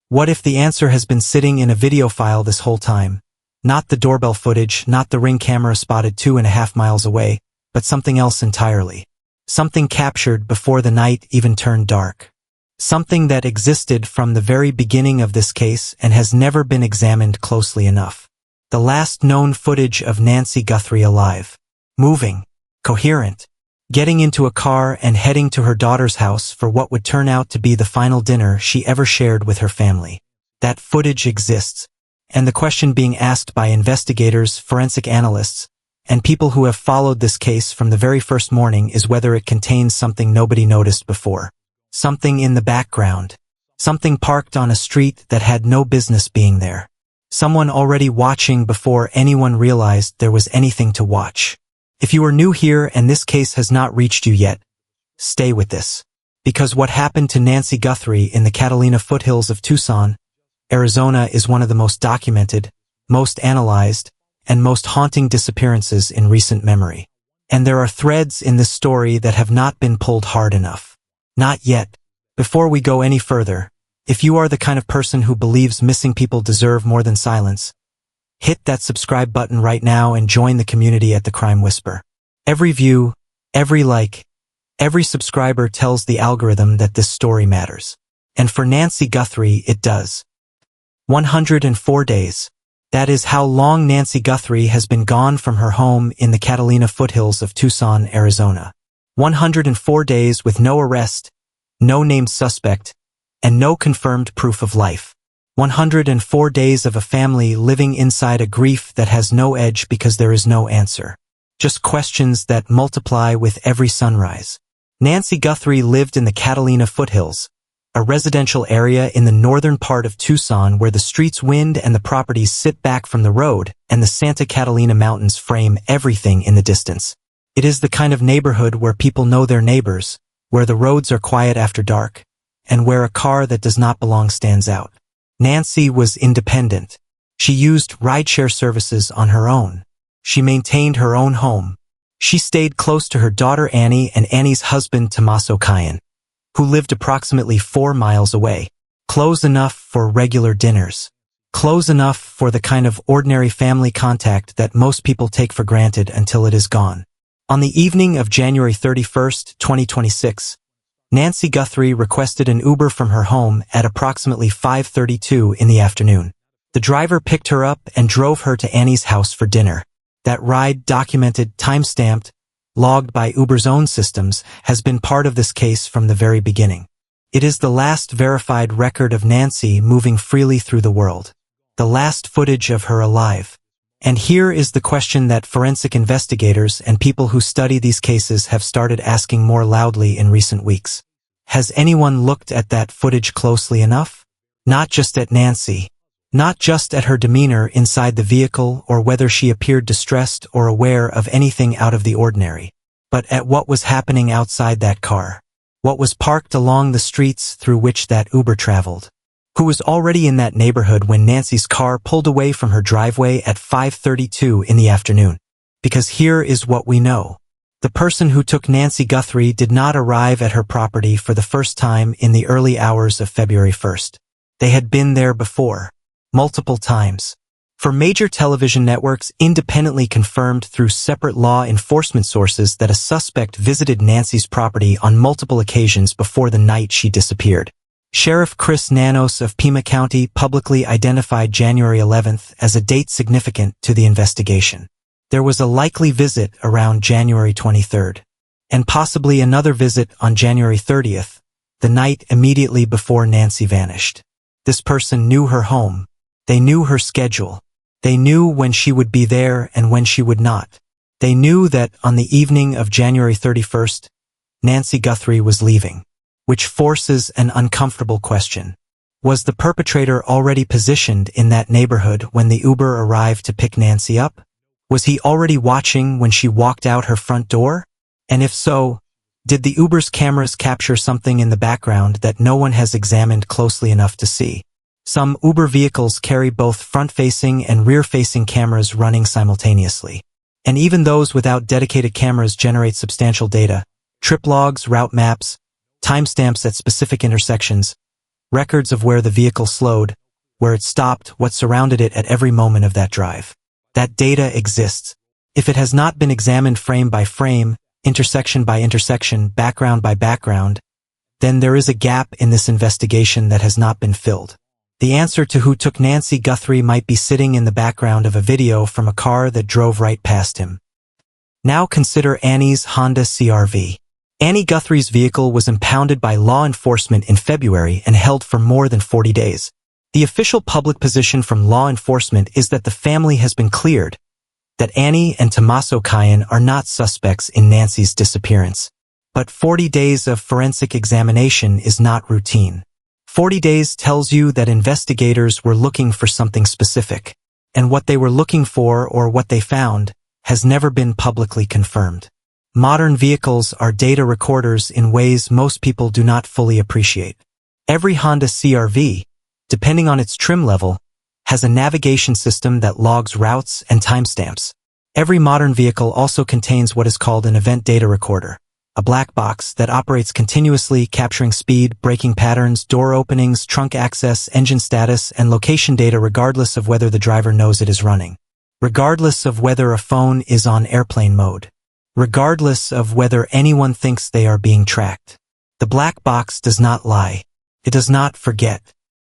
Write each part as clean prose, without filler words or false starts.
What if the answer has been sitting in a video file this whole time? Not the doorbell footage, not the Ring camera spotted 2.5 miles away, but something else entirely. Something captured before the night even turned dark. Something that existed from the very beginning of this case and has never been examined closely enough. The last known footage of Nancy Guthrie alive. Moving. Coherent. Getting into a car and heading to her daughter's house for what would turn out to be the final dinner she ever shared with her family. That footage exists. And the question being asked by investigators, forensic analysts, and people who have followed this case from the very first morning is whether it contains something nobody noticed before. Something in the background. Something parked on a street that had no business being there. Someone already watching before anyone realized there was anything to watch. If you are new here and this case has not reached you yet, stay with this. Because what happened to Nancy Guthrie in the Catalina foothills of Tucson, Arizona is one of the most documented, most analyzed, and most haunting disappearances in recent memory. And there are threads in this story that have not been pulled hard enough. Not yet. Before we go any further, if you are the kind of person who believes missing people deserve more than silence, hit that subscribe button right now and join the community at The Crime Whisper. Every view, every like, every subscriber tells the algorithm that this story matters. And for Nancy Guthrie, it does. 104 days. That is how long Nancy Guthrie has been gone from her home in the Catalina foothills of Tucson, Arizona. 104 days with no arrest, no named suspect, and no confirmed proof of life. 104 days of a family living inside a grief that has no edge because there is no answer. Just questions that multiply with every sunrise. Nancy Guthrie lived in the Catalina foothills, a residential area in the northern part of Tucson where the streets wind and the properties sit back from the road and the Santa Catalina Mountains frame everything in the distance. It is the kind of neighborhood where people know their neighbors, where the roads are quiet after dark, and where a car that does not belong stands out. Nancy was independent. She used rideshare services on her own. She maintained her own home. She stayed close to her daughter Annie and Annie's husband Tommaso, who lived approximately 4 miles away. Close enough for regular dinners. Close enough for the kind of ordinary family contact that most people take for granted until it is gone. On the evening of January 31st, 2026, Nancy Guthrie requested an Uber from her home at approximately 5:32 in the afternoon. The driver picked her up and drove her to Annie's house for dinner. That ride, documented, time-stamped, logged by Uber's own systems, has been part of this case from the very beginning. It is the last verified record of Nancy moving freely through the world. The last footage of her alive. And here is the question that forensic investigators and people who study these cases have started asking more loudly in recent weeks. Has anyone looked at that footage closely enough? Not just at Nancy. Not just at her demeanor inside the vehicle or whether she appeared distressed or aware of anything out of the ordinary, but at what was happening outside that car. What was parked along the streets through which that Uber traveled. Who was already in that neighborhood when Nancy's car pulled away from her driveway at 5:32 in the afternoon. Because here is what we know. The person who took Nancy Guthrie did not arrive at her property for the first time in the early hours of February 1st. They had been there before. Multiple times. For major television networks independently confirmed through separate law enforcement sources that a suspect visited Nancy's property on multiple occasions before the night she disappeared. Sheriff Chris Nanos of Pima County publicly identified January 11th as a date significant to the investigation. There was a likely visit around January 23rd, and possibly another visit on January 30th, the night immediately before Nancy vanished. This person knew her home. They knew her schedule. They knew when she would be there and when she would not. They knew that on the evening of January 31st, Nancy Guthrie was leaving. Which forces an uncomfortable question. Was the perpetrator already positioned in that neighborhood when the Uber arrived to pick Nancy up? Was he already watching when she walked out her front door? And if so, did the Uber's cameras capture something in the background that no one has examined closely enough to see? Some Uber vehicles carry both front-facing and rear-facing cameras running simultaneously. And even those without dedicated cameras generate substantial data. Trip logs, route maps, timestamps at specific intersections. records of where the vehicle slowed, where it stopped, what surrounded it at every moment of that drive. That data exists. If it has not been examined frame by frame, intersection by intersection, background by background, then there is a gap in this investigation that has not been filled. The answer to who took Nancy Guthrie might be sitting in the background of a video from a car that drove right past him. Now consider Annie's Honda CR-V. Annie Guthrie's vehicle was impounded by law enforcement in February and held for more than 40 days. The official public position from law enforcement is that the family has been cleared, that Annie and Tommaso are not suspects in Nancy's disappearance. But 40 days of forensic examination is not routine. 40 days tells you that investigators were looking for something specific, and what they were looking for or what they found has never been publicly confirmed. Modern vehicles are data recorders in ways most people do not fully appreciate. Every Honda CR-V, depending on its trim level, has a navigation system that logs routes and timestamps. Every modern vehicle also contains what is called an event data recorder, a black box that operates continuously, capturing speed, braking patterns, door openings, trunk access, engine status, and location data regardless of whether the driver knows it is running, regardless of whether a phone is on airplane mode, regardless of whether anyone thinks they are being tracked. The black box does not lie. It does not forget.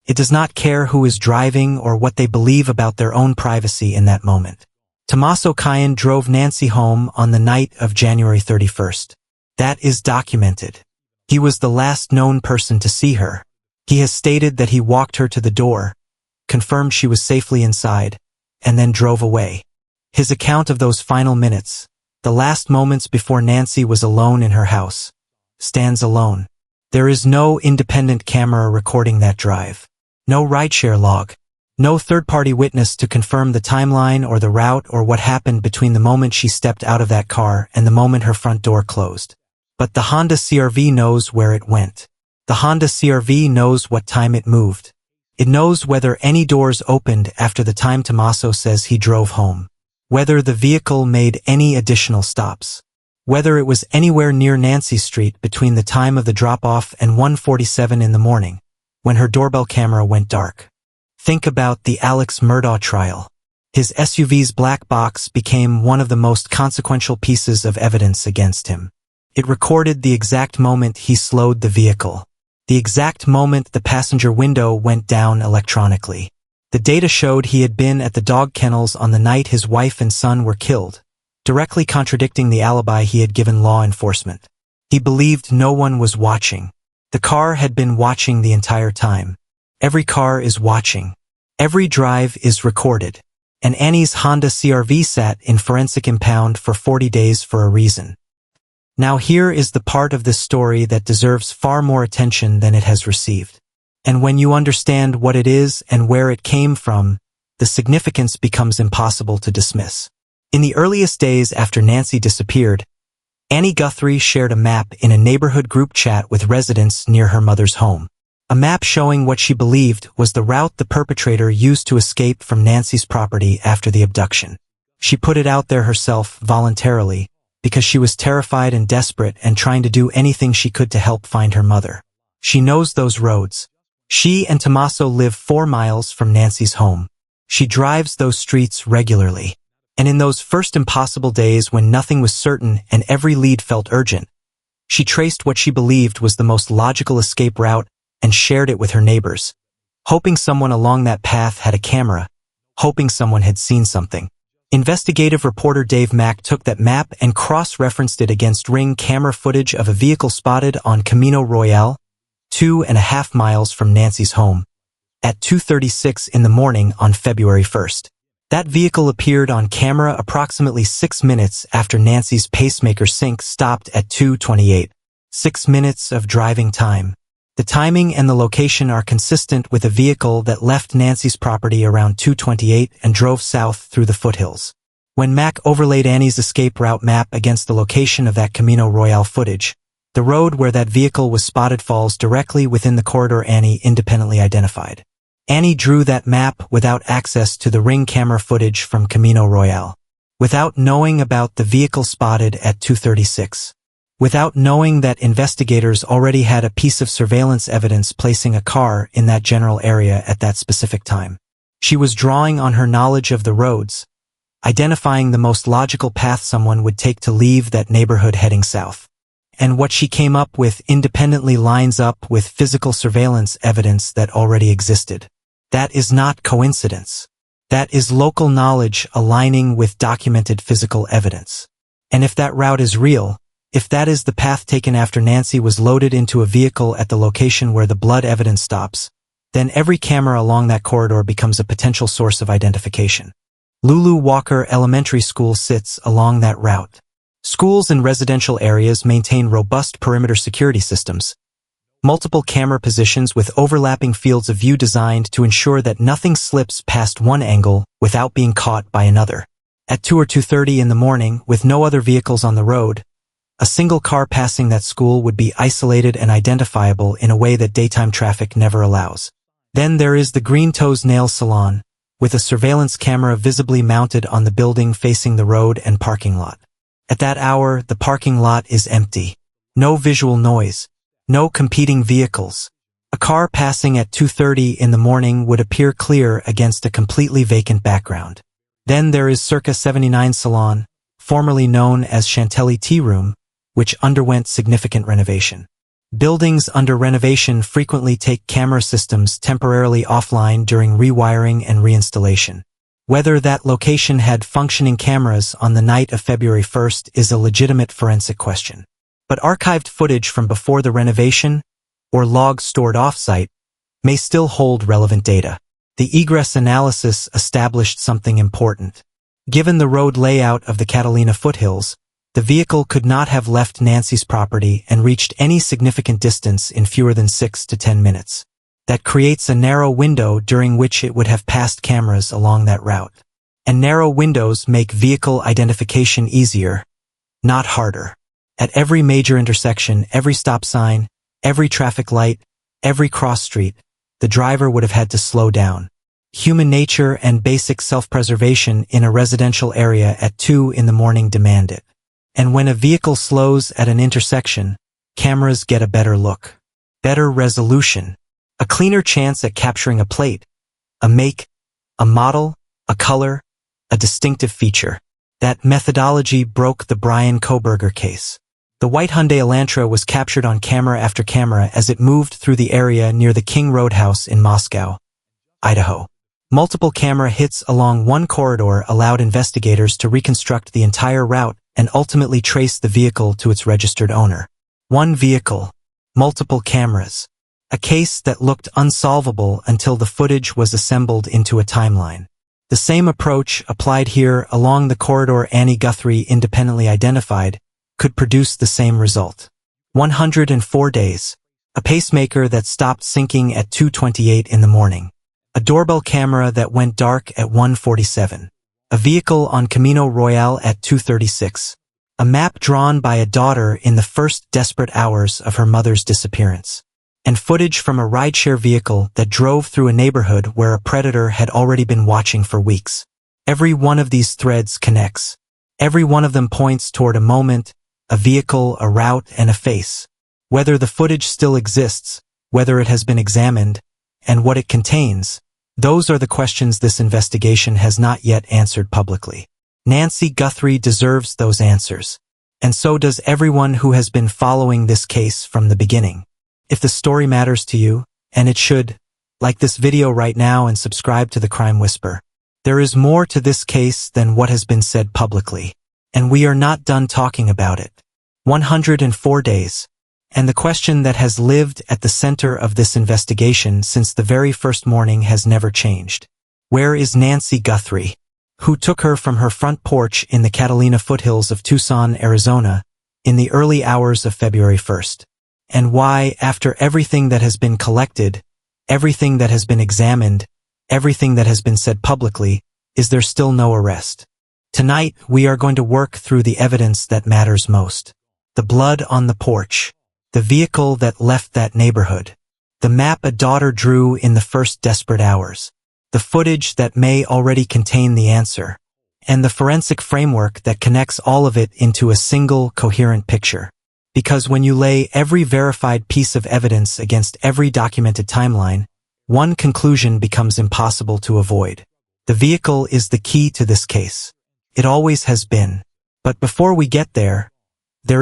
It does not care who is driving or what they believe about their own privacy in that moment. Tommaso drove Nancy home on the night of January 31st. That is documented. He was the last known person to see her. He has stated that he walked her to the door, confirmed she was safely inside, and then drove away. His account of those final minutes, the last moments before Nancy was alone in her house, stands alone. There is no independent camera recording that drive. No rideshare log. No third-party witness to confirm the timeline or the route or what happened between the moment she stepped out of that car and the moment her front door closed. But the Honda CR-V knows where it went. The Honda CR-V knows what time it moved. It knows whether any doors opened after the time Tommaso says he drove home. Whether the vehicle made any additional stops. Whether it was anywhere near Nancy Street between the time of the drop-off and 1:47 in the morning, when her doorbell camera went dark. Think about the Alex Murdaugh trial. His SUV's black box became one of the most consequential pieces of evidence against him. It recorded the exact moment he slowed the vehicle, the exact moment the passenger window went down electronically. The data showed he had been at the dog kennels on the night his wife and son were killed, directly contradicting the alibi he had given law enforcement. He believed no one was watching. The car had been watching the entire time. Every car is watching. Every drive is recorded. And Annie's Honda CR-V sat in forensic impound for 40 days for a reason. Now here is the part of this story that deserves far more attention than it has received. And when you understand what it is and where it came from, the significance becomes impossible to dismiss. In the earliest days after Nancy disappeared, Annie Guthrie shared a map in a neighborhood group chat with residents near her mother's home. A map showing what she believed was the route the perpetrator used to escape from Nancy's property after the abduction. She put it out there herself voluntarily, because she was terrified and desperate and trying to do anything she could to help find her mother. She knows those roads. She and Tommaso live 4 miles from Nancy's home. She drives those streets regularly. And in those first impossible days when nothing was certain and every lead felt urgent, she traced what she believed was the most logical escape route and shared it with her neighbors, hoping someone along that path had a camera, hoping someone had seen something. Investigative reporter Dave Mack took that map and cross-referenced it against Ring camera footage of a vehicle spotted on Camino Royale, 2.5 miles from Nancy's home, at 2:36 in the morning on February 1st. That vehicle appeared on camera approximately 6 minutes after Nancy's pacemaker sync stopped at 2:28. 6 minutes of driving time. The timing and the location are consistent with a vehicle that left Nancy's property around 2:28 and drove south through the foothills. When Mac overlaid Annie's escape route map against the location of that Camino Royale footage, the road where that vehicle was spotted falls directly within the corridor Annie independently identified. Annie drew that map without access to the Ring camera footage from Camino Royale, without knowing about the vehicle spotted at 2:36. without knowing that investigators already had a piece of surveillance evidence placing a car in that general area at that specific time. She was drawing on her knowledge of the roads, identifying the most logical path someone would take to leave that neighborhood heading south. And what she came up with independently lines up with physical surveillance evidence that already existed. That is not coincidence. That is local knowledge aligning with documented physical evidence. And if that route is real, if that is the path taken after Nancy was loaded into a vehicle at the location where the blood evidence stops, then every camera along that corridor becomes a potential source of identification. Lulu Walker Elementary School sits along that route. Schools in residential areas maintain robust perimeter security systems, multiple camera positions with overlapping fields of view designed to ensure that nothing slips past one angle without being caught by another. At 2 or 2:30 in the morning, with no other vehicles on the road, a single car passing that school would be isolated and identifiable in a way that daytime traffic never allows. Then there is the Green Toes Nail Salon, with a surveillance camera visibly mounted on the building facing the road and parking lot. At that hour, the parking lot is empty. No visual noise. No competing vehicles. A car passing at 2:30 in the morning would appear clear against a completely vacant background. Then there is Circa 79 Salon, formerly known as Chantilly Tea Room, which underwent significant renovation. Buildings under renovation frequently take camera systems temporarily offline during rewiring and reinstallation. Whether that location had functioning cameras on the night of February 1st is a legitimate forensic question. But archived footage from before the renovation, or logs stored off-site, may still hold relevant data. The egress analysis established something important. Given the road layout of the Catalina foothills, the vehicle could not have left Nancy's property and reached any significant distance in fewer than 6 to 10 minutes. That creates a narrow window during which it would have passed cameras along that route. And narrow windows make vehicle identification easier, not harder. At every major intersection, every stop sign, every traffic light, every cross street, the driver would have had to slow down. Human nature and basic self-preservation in a residential area at 2 in the morning demand it. And when a vehicle slows at an intersection, cameras get a better look, better resolution, a cleaner chance at capturing a plate, a make, a model, a color, a distinctive feature. That methodology broke the Brian Kohberger case. The white Hyundai Elantra was captured on camera after camera as it moved through the area near the King Roadhouse in Moscow, Idaho. Multiple camera hits along one corridor allowed investigators to reconstruct the entire route and ultimately trace the vehicle to its registered owner. One vehicle, multiple cameras. A case that looked unsolvable until the footage was assembled into a timeline. The same approach applied here along the corridor Annie Guthrie independently identified could produce the same result. 104 days. A pacemaker that stopped syncing at 2:28 in the morning. A doorbell camera that went dark at 1:47. A vehicle on Camino Royale at 2:36. A map drawn by a daughter in the first desperate hours of her mother's disappearance. And footage from a rideshare vehicle that drove through a neighborhood where a predator had already been watching for weeks. Every one of these threads connects. Every one of them points toward a moment, a vehicle, a route, and a face. Whether the footage still exists, whether it has been examined, and what it contains, those are the questions this investigation has not yet answered publicly. Nancy Guthrie deserves those answers. And so does everyone who has been following this case from the beginning. If the story matters to you, and it should, like this video right now and subscribe to the Crime Whisper. There is more to this case than what has been said publicly. And we are not done talking about it. 104 days. And the question that has lived at the center of this investigation since the very first morning has never changed. Where is Nancy Guthrie? Who took her from her front porch in the Catalina foothills of Tucson, Arizona, in the early hours of February 1st? And why, after everything that has been collected, everything that has been examined, everything that has been said publicly, is there still no arrest? Tonight, we are going to work through the evidence that matters most. The blood on the porch. The vehicle that left that neighborhood. The map a daughter drew in the first desperate hours. The footage that may already contain the answer. And the forensic framework that connects all of it into a single, coherent picture. Because when you lay every verified piece of evidence against every documented timeline, one conclusion becomes impossible to avoid. The vehicle is the key to this case. It always has been. But before we get there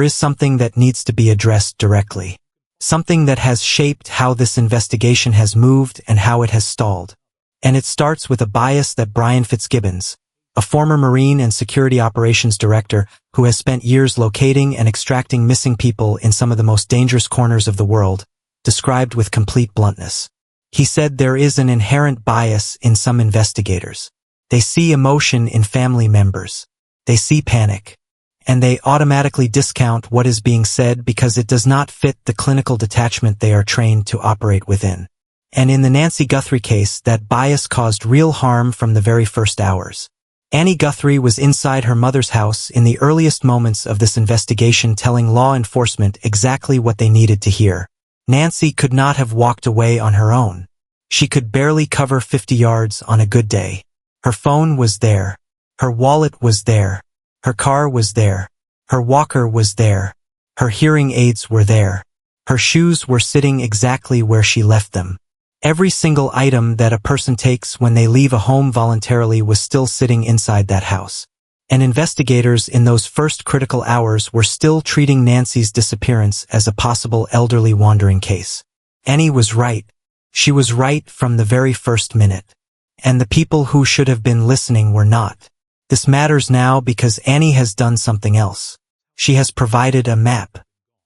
is something that needs to be addressed directly. Something that has shaped how this investigation has moved and how it has stalled. And it starts with a bias that Brian Fitzgibbons, a former Marine and Security Operations Director who has spent years locating and extracting missing people in some of the most dangerous corners of the world, described with complete bluntness. He said there is an inherent bias in some investigators. They see emotion in family members. They see panic. And they automatically discount what is being said because it does not fit the clinical detachment they are trained to operate within. And in the Nancy Guthrie case, that bias caused real harm from the very first hours. Annie Guthrie was inside her mother's house in the earliest moments of this investigation, telling law enforcement exactly what they needed to hear. Nancy could not have walked away on her own. She could barely cover 50 yards on a good day. Her phone was there. Her wallet was there. Her car was there. Her walker was there. Her hearing aids were there. Her shoes were sitting exactly where she left them. Every single item that a person takes when they leave a home voluntarily was still sitting inside that house. And investigators in those first critical hours were still treating Nancy's disappearance as a possible elderly wandering case. Annie was right. She was right from the very first minute. And the people who should have been listening were not. This matters now because Annie has done something else. She has provided a map.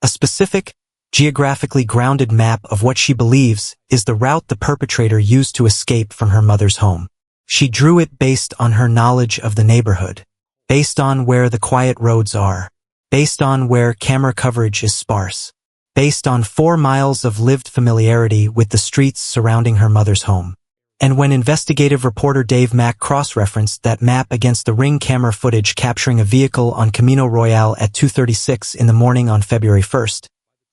A specific, geographically grounded map of what she believes is the route the perpetrator used to escape from her mother's home. She drew it based on her knowledge of the neighborhood, based on where the quiet roads are, based on where camera coverage is sparse, based on 4 miles of lived familiarity with the streets surrounding her mother's home. And when investigative reporter Dave Mack cross-referenced that map against the Ring camera footage capturing a vehicle on Camino Royale at 2:36 in the morning on February 1st,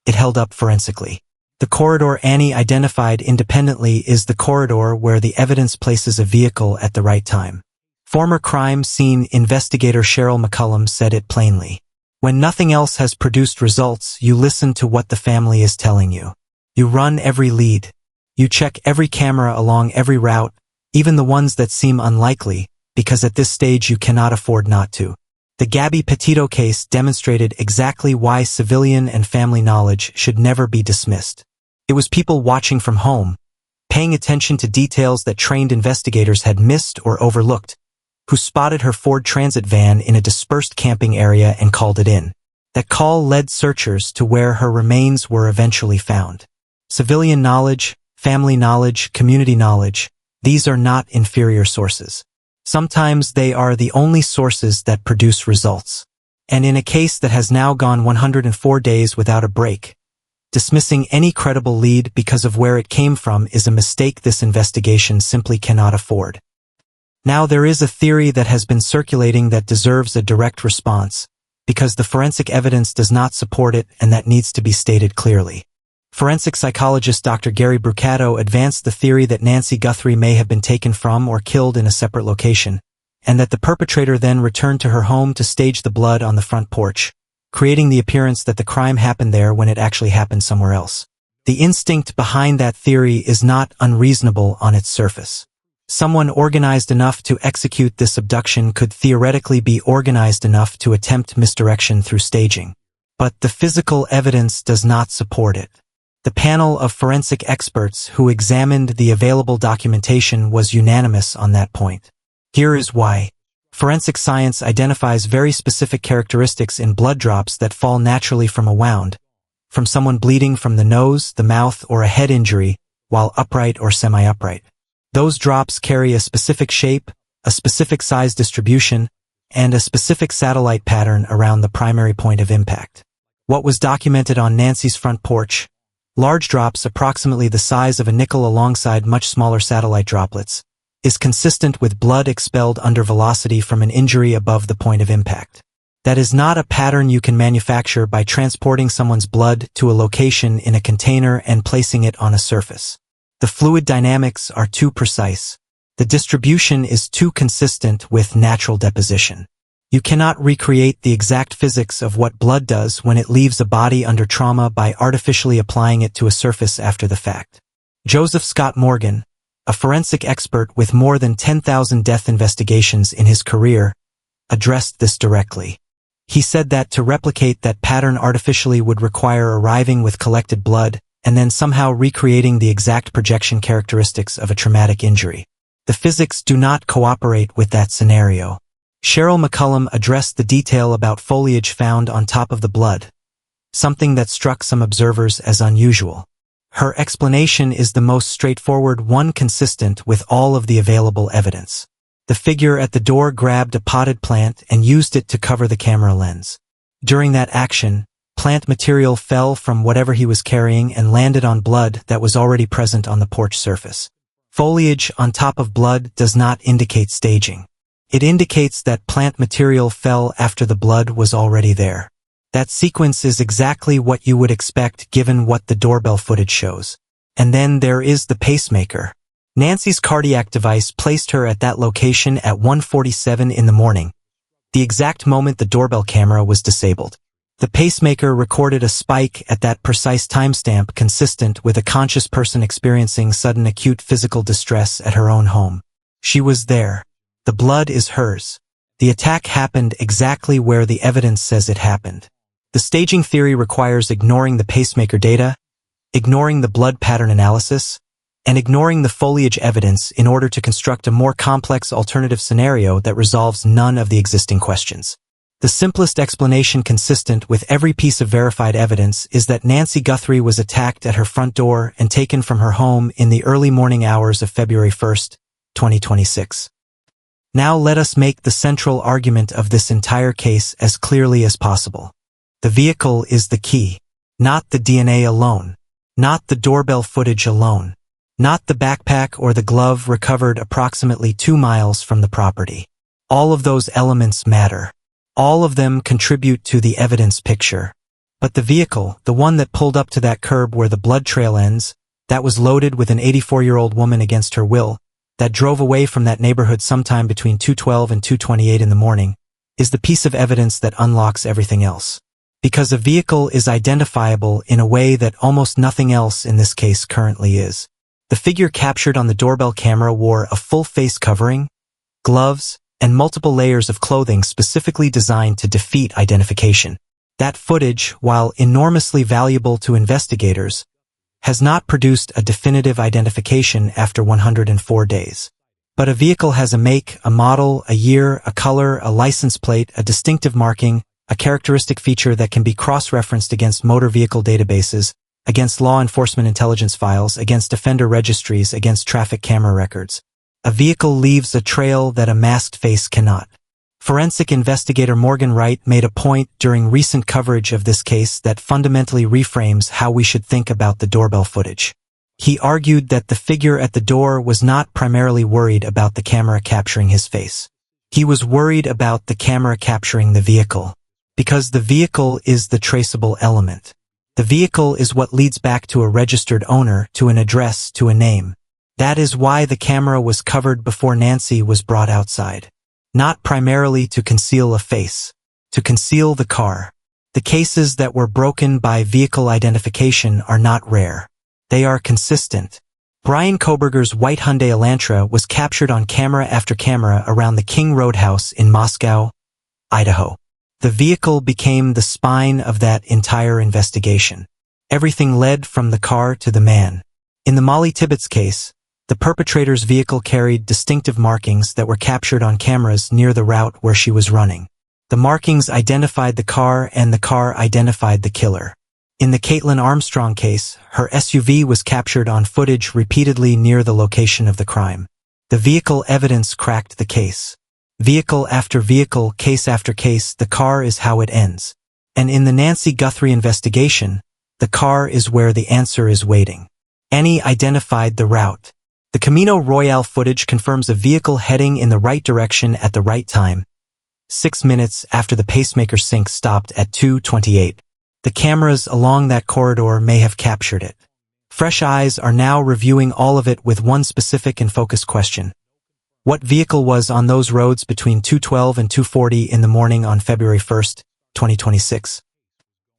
it held up forensically. The corridor Annie identified independently is the corridor where the evidence places a vehicle at the right time. Former crime scene investigator Cheryl McCullum said it plainly. When nothing else has produced results, you listen to what the family is telling you. You run every lead. You check every camera along every route, even the ones that seem unlikely, because at this stage you cannot afford not to. The Gabby Petito case demonstrated exactly why civilian and family knowledge should never be dismissed. It was people watching from home, paying attention to details that trained investigators had missed or overlooked, who spotted her Ford Transit van in a dispersed camping area and called it in. That call led searchers to where her remains were eventually found. Civilian knowledge, family knowledge, community knowledge, these are not inferior sources. Sometimes they are the only sources that produce results. And in a case that has now gone 104 days without a break, dismissing any credible lead because of where it came from is a mistake this investigation simply cannot afford. Now there is a theory that has been circulating that deserves a direct response, because the forensic evidence does not support it, and that needs to be stated clearly. Forensic psychologist Dr. Gary Brucato advanced the theory that Nancy Guthrie may have been taken from or killed in a separate location, and that the perpetrator then returned to her home to stage the blood on the front porch, creating the appearance that the crime happened there when it actually happened somewhere else. The instinct behind that theory is not unreasonable on its surface. Someone organized enough to execute this abduction could theoretically be organized enough to attempt misdirection through staging. But the physical evidence does not support it. The panel of forensic experts who examined the available documentation was unanimous on that point. Here is why. Forensic science identifies very specific characteristics in blood drops that fall naturally from a wound, from someone bleeding from the nose, the mouth, or a head injury, while upright or semi-upright. Those drops carry a specific shape, a specific size distribution, and a specific satellite pattern around the primary point of impact. What was documented on Nancy's front porch, large drops approximately the size of a nickel alongside much smaller satellite droplets, is consistent with blood expelled under velocity from an injury above the point of impact. That is not a pattern you can manufacture by transporting someone's blood to a location in a container and placing it on a surface. The fluid dynamics are too precise. The distribution is too consistent with natural deposition. You cannot recreate the exact physics of what blood does when it leaves a body under trauma by artificially applying it to a surface after the fact. Joseph Scott Morgan, a forensic expert with more than 10,000 death investigations in his career, addressed this directly. He said that to replicate that pattern artificially would require arriving with collected blood and then somehow recreating the exact projection characteristics of a traumatic injury. The physics do not cooperate with that scenario. Cheryl McCullum addressed the detail about foliage found on top of the blood, something that struck some observers as unusual. Her explanation is the most straightforward one consistent with all of the available evidence. The figure at the door grabbed a potted plant and used it to cover the camera lens. During that action, plant material fell from whatever he was carrying and landed on blood that was already present on the porch surface. Foliage on top of blood does not indicate staging. It indicates that plant material fell after the blood was already there. That sequence is exactly what you would expect given what the doorbell footage shows. And then there is the pacemaker. Nancy's cardiac device placed her at that location at 1:47 in the morning, the exact moment the doorbell camera was disabled. The pacemaker recorded a spike at that precise timestamp consistent with a conscious person experiencing sudden acute physical distress at her own home. She was there. The blood is hers. The attack happened exactly where the evidence says it happened. The staging theory requires ignoring the pacemaker data, ignoring the blood pattern analysis, and ignoring the foliage evidence in order to construct a more complex alternative scenario that resolves none of the existing questions. The simplest explanation consistent with every piece of verified evidence is that Nancy Guthrie was attacked at her front door and taken from her home in the early morning hours of February 1, 2026. Now let us make the central argument of this entire case as clearly as possible. The vehicle is the key, not the DNA alone, not the doorbell footage alone, not the backpack or the glove recovered approximately 2 miles from the property. All of those elements matter. All of them contribute to the evidence picture. But the vehicle, the one that pulled up to that curb where the blood trail ends, that was loaded with an 84-year-old woman against her will, that drove away from that neighborhood sometime between 2:12 and 2:28 in the morning, is the piece of evidence that unlocks everything else. Because a vehicle is identifiable in a way that almost nothing else in this case currently is. The figure captured on the doorbell camera wore a full face covering, gloves, and multiple layers of clothing specifically designed to defeat identification. That footage, while enormously valuable to investigators, has not produced a definitive identification after 104 days. But a vehicle has a make, a model, a year, a color, a license plate, a distinctive marking, a characteristic feature that can be cross-referenced against motor vehicle databases, against law enforcement intelligence files, against offender registries, against traffic camera records. A vehicle leaves a trail that a masked face cannot. Forensic investigator Morgan Wright made a point during recent coverage of this case that fundamentally reframes how we should think about the doorbell footage. He argued that the figure at the door was not primarily worried about the camera capturing his face. He was worried about the camera capturing the vehicle. Because the vehicle is the traceable element. The vehicle is what leads back to a registered owner, to an address, to a name. That is why the camera was covered before Nancy was brought outside. Not primarily to conceal a face. To conceal the car. The cases that were broken by vehicle identification are not rare. They are consistent. Brian Koberger's white Hyundai Elantra was captured on camera after camera around the King Roadhouse in Moscow, Idaho. The vehicle became the spine of that entire investigation. Everything led from the car to the man. In the Molly Tibbetts case, the perpetrator's vehicle carried distinctive markings that were captured on cameras near the route where she was running. The markings identified the car and the car identified the killer. In the Caitlin Armstrong case, her SUV was captured on footage repeatedly near the location of the crime. The vehicle evidence cracked the case. Vehicle after vehicle, case after case, the car is how it ends. And in the Nancy Guthrie investigation, the car is where the answer is waiting. Annie identified the route. The Camino Royale footage confirms a vehicle heading in the right direction at the right time, 6 minutes after the pacemaker sync stopped at 2:28. The cameras along that corridor may have captured it. Fresh eyes are now reviewing all of it with one specific and focused question. What vehicle was on those roads between 2:12 and 2:40 in the morning on February 1st, 2026?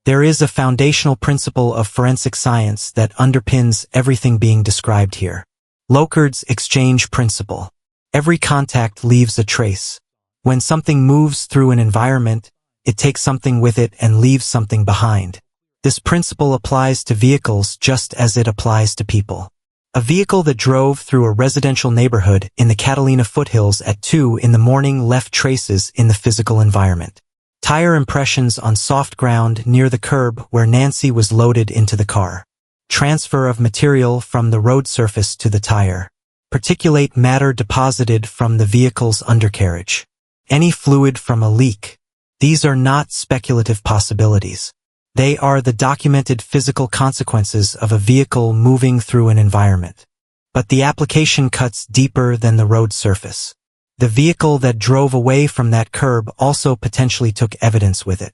There is a foundational principle of forensic science that underpins everything being described here. Locard's exchange principle. Every contact leaves a trace. When something moves through an environment, it takes something with it and leaves something behind. This principle applies to vehicles just as it applies to people. A vehicle that drove through a residential neighborhood in the Catalina foothills at 2 in the morning left traces in the physical environment. Tire impressions on soft ground near the curb where Nancy was loaded into the car. Transfer of material from the road surface to the tire. Particulate matter deposited from the vehicle's undercarriage. Any fluid from a leak. These are not speculative possibilities. They are the documented physical consequences of a vehicle moving through an environment. But the application cuts deeper than the road surface. The vehicle that drove away from that curb also potentially took evidence with it.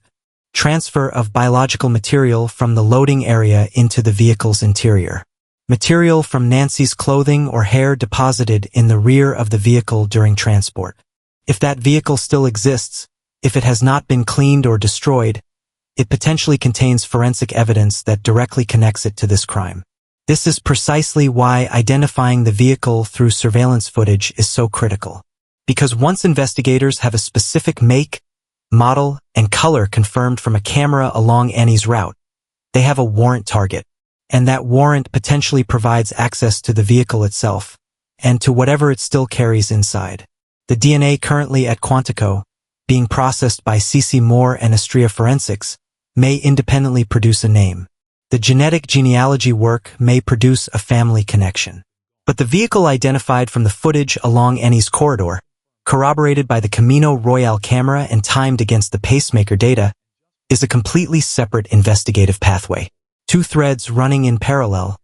Transfer of biological material from the loading area into the vehicle's interior. Material from Nancy's clothing or hair deposited in the rear of the vehicle during transport. If that vehicle still exists, if it has not been cleaned or destroyed, it potentially contains forensic evidence that directly connects it to this crime. This is precisely why identifying the vehicle through surveillance footage is so critical. Because once investigators have a specific make, model, and color confirmed from a camera along Annie's route, they have a warrant target, and that warrant potentially provides access to the vehicle itself, and to whatever it still carries inside. The DNA currently at Quantico, being processed by C.C. Moore and Astrea Forensics, may independently produce a name. The genetic genealogy work may produce a family connection. But the vehicle identified from the footage along Annie's corridor, corroborated by the Camino Royale camera and timed against the pacemaker data, is a completely separate investigative pathway. Two threads running in parallel,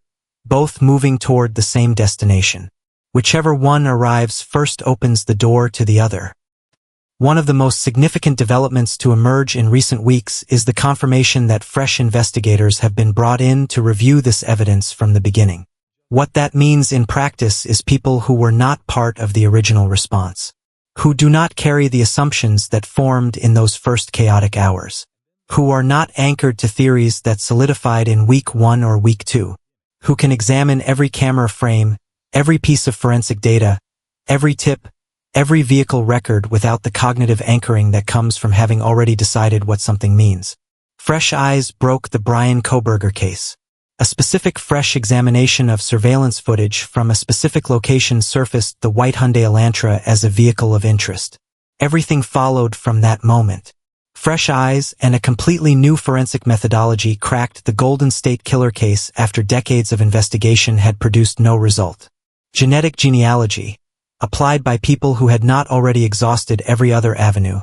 both moving toward the same destination. Whichever one arrives first opens the door to the other. One of the most significant developments to emerge in recent weeks is the confirmation that fresh investigators have been brought in to review this evidence from the beginning. What that means in practice is people who were not part of the original response, who do not carry the assumptions that formed in those first chaotic hours, who are not anchored to theories that solidified in week 1 or week 2, who can examine every camera frame, every piece of forensic data, every tip, every vehicle record without the cognitive anchoring that comes from having already decided what something means. Fresh eyes broke the Brian Kohberger case. A specific fresh examination of surveillance footage from a specific location surfaced the white Hyundai Elantra as a vehicle of interest. Everything followed from that moment. Fresh eyes and a completely new forensic methodology cracked the Golden State Killer case after decades of investigation had produced no result. Genetic genealogy, applied by people who had not already exhausted every other avenue,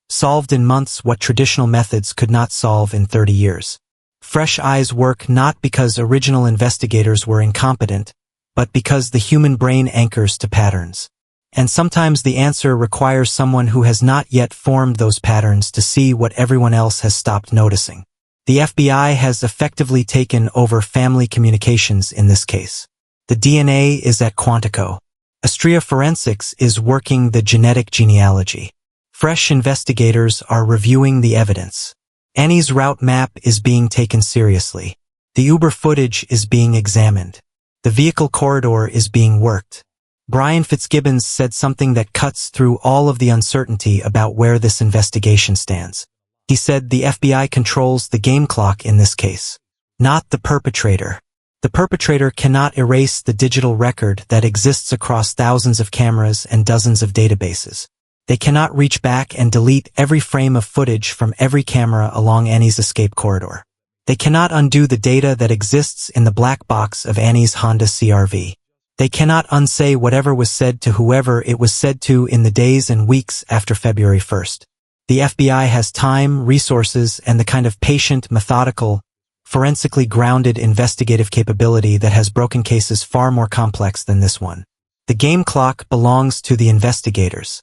solved in months what traditional methods could not solve in 30 years. Fresh eyes work not because original investigators were incompetent, but because the human brain anchors to patterns. And sometimes the answer requires someone who has not yet formed those patterns to see what everyone else has stopped noticing. The FBI has effectively taken over family communications in this case. The DNA is at Quantico. Astrea Forensics is working the genetic genealogy. Fresh investigators are reviewing the evidence. Annie's route map is being taken seriously. The Uber footage is being examined. The vehicle corridor is being worked. Brian Fitzgibbons said something that cuts through all of the uncertainty about where this investigation stands. He said the FBI controls the game clock in this case, not the perpetrator. The perpetrator cannot erase the digital record that exists across thousands of cameras and dozens of databases. They cannot reach back and delete every frame of footage from every camera along Annie's escape corridor. They cannot undo the data that exists in the black box of Annie's Honda CR-V. They cannot unsay whatever was said to whoever it was said to in the days and weeks after February 1st. The FBI has time, resources, and the kind of patient, methodical, forensically grounded investigative capability that has broken cases far more complex than this one. The game clock belongs to the investigators.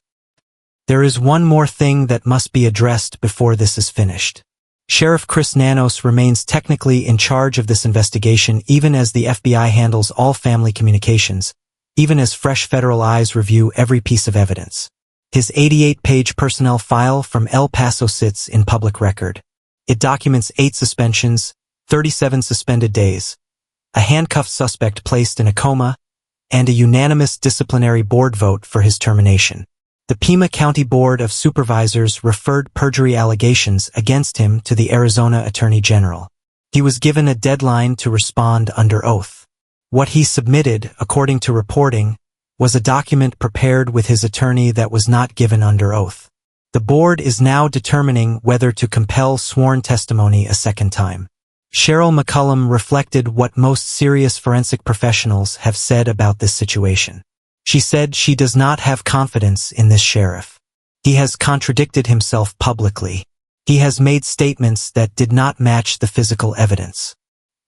There is one more thing that must be addressed before this is finished. Sheriff Chris Nanos remains technically in charge of this investigation even as the FBI handles all family communications, even as fresh federal eyes review every piece of evidence. His 88-page personnel file from El Paso sits in public record. It documents 8 suspensions, 37 suspended days, a handcuffed suspect placed in a coma, and a unanimous disciplinary board vote for his termination. The Pima County Board of Supervisors referred perjury allegations against him to the Arizona Attorney General. He was given a deadline to respond under oath. What he submitted, according to reporting, was a document prepared with his attorney that was not given under oath. The board is now determining whether to compel sworn testimony a second time. Cheryl McCullum reflected what most serious forensic professionals have said about this situation. She said she does not have confidence in this sheriff. He has contradicted himself publicly. He has made statements that did not match the physical evidence.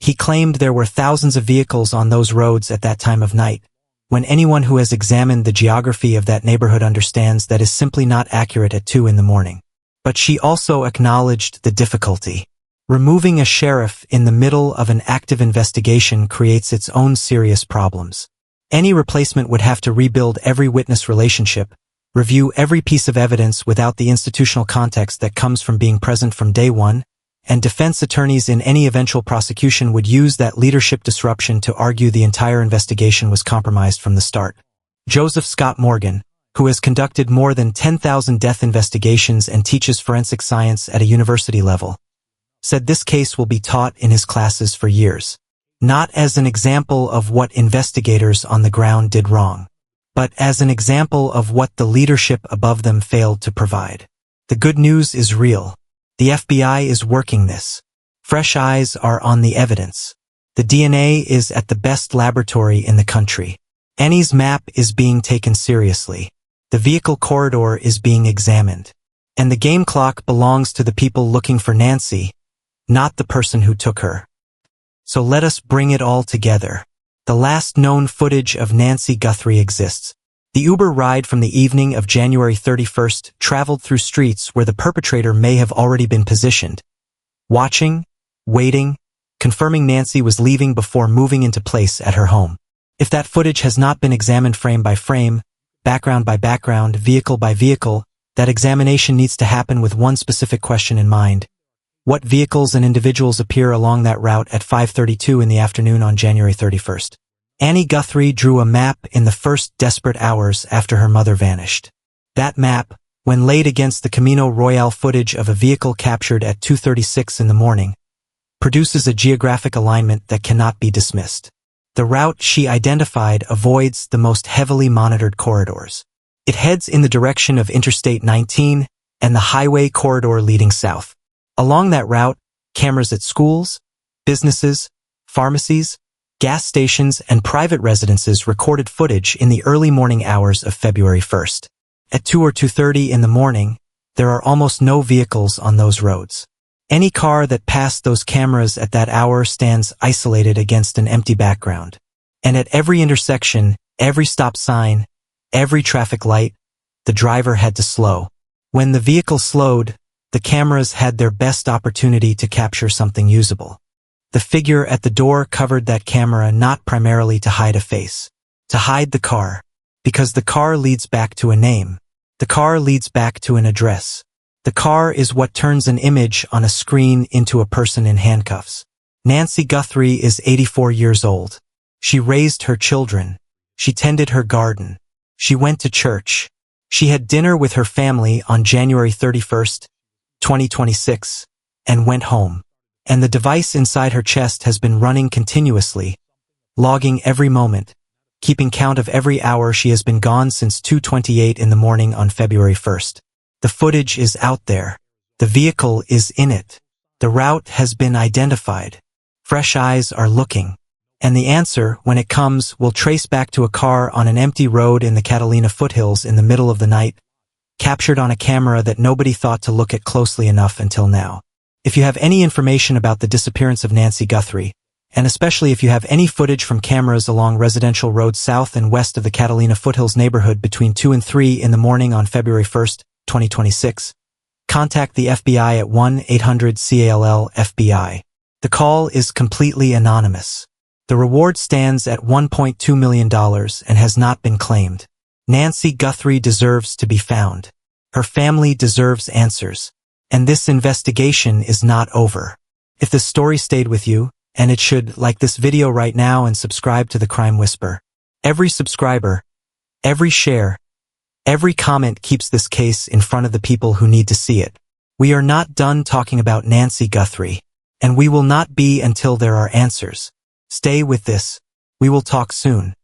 He claimed there were thousands of vehicles on those roads at that time of night, when anyone who has examined the geography of that neighborhood understands that is simply not accurate at 2 in the morning. But she also acknowledged the difficulty. Removing a sheriff in the middle of an active investigation creates its own serious problems. Any replacement would have to rebuild every witness relationship, review every piece of evidence without the institutional context that comes from being present from day one, and defense attorneys in any eventual prosecution would use that leadership disruption to argue the entire investigation was compromised from the start. Joseph Scott Morgan, who has conducted more than 10,000 death investigations and teaches forensic science at a university level, said this case will be taught in his classes for years. Not as an example of what investigators on the ground did wrong, but as an example of what the leadership above them failed to provide. The good news is real. The FBI is working this. Fresh eyes are on the evidence. The DNA is at the best laboratory in the country. Annie's map is being taken seriously. The vehicle corridor is being examined. And the game clock belongs to the people looking for Nancy, not the person who took her. So let us bring it all together. The last known footage of Nancy Guthrie exists. The Uber ride from the evening of January 31st traveled through streets where the perpetrator may have already been positioned, watching, waiting, confirming Nancy was leaving before moving into place at her home. If that footage has not been examined frame by frame, background by background, vehicle by vehicle, that examination needs to happen with one specific question in mind. What vehicles and individuals appear along that route at 5:32 in the afternoon on January 31st? Annie Guthrie drew a map in the first desperate hours after her mother vanished. That map, when laid against the Camino Royale footage of a vehicle captured at 2:36 in the morning, produces a geographic alignment that cannot be dismissed. The route she identified avoids the most heavily monitored corridors. It heads in the direction of Interstate 19 and the highway corridor leading south. Along that route, cameras at schools, businesses, pharmacies, gas stations, and private residences recorded footage in the early morning hours of February 1st. At 2 or 2:30 in the morning, there are almost no vehicles on those roads. Any car that passed those cameras at that hour stands isolated against an empty background. And at every intersection, every stop sign, every traffic light, the driver had to slow. When the vehicle slowed, the cameras had their best opportunity to capture something usable. The figure at the door covered that camera not primarily to hide a face, to hide the car, because the car leads back to a name. The car leads back to an address. The car is what turns an image on a screen into a person in handcuffs. Nancy Guthrie is 84 years old. She raised her children. She tended her garden. She went to church. She had dinner with her family on January 31st, 2026, and went home. And the device inside her chest has been running continuously, logging every moment, keeping count of every hour she has been gone since 2:28 in the morning on February 1st. The footage is out there. The vehicle is in it. The route has been identified. Fresh eyes are looking. And the answer, when it comes, will trace back to a car on an empty road in the Catalina foothills in the middle of the night, captured on a camera that nobody thought to look at closely enough until now. If you have any information about the disappearance of Nancy Guthrie, and especially if you have any footage from cameras along residential roads south and west of the Catalina foothills neighborhood between 2 and 3 in the morning on February 1st, 2026, contact the FBI at 1-800-CALL-FBI. The call is completely anonymous. The reward stands at $1.2 million and has not been claimed. Nancy Guthrie deserves to be found. Her family deserves answers. And this investigation is not over. If the story stayed with you, and it should, like this video right now and subscribe to the Crime Whisper. Every subscriber, every share, every comment keeps this case in front of the people who need to see it. We are not done talking about Nancy Guthrie, and we will not be until there are answers. Stay with this. We will talk soon.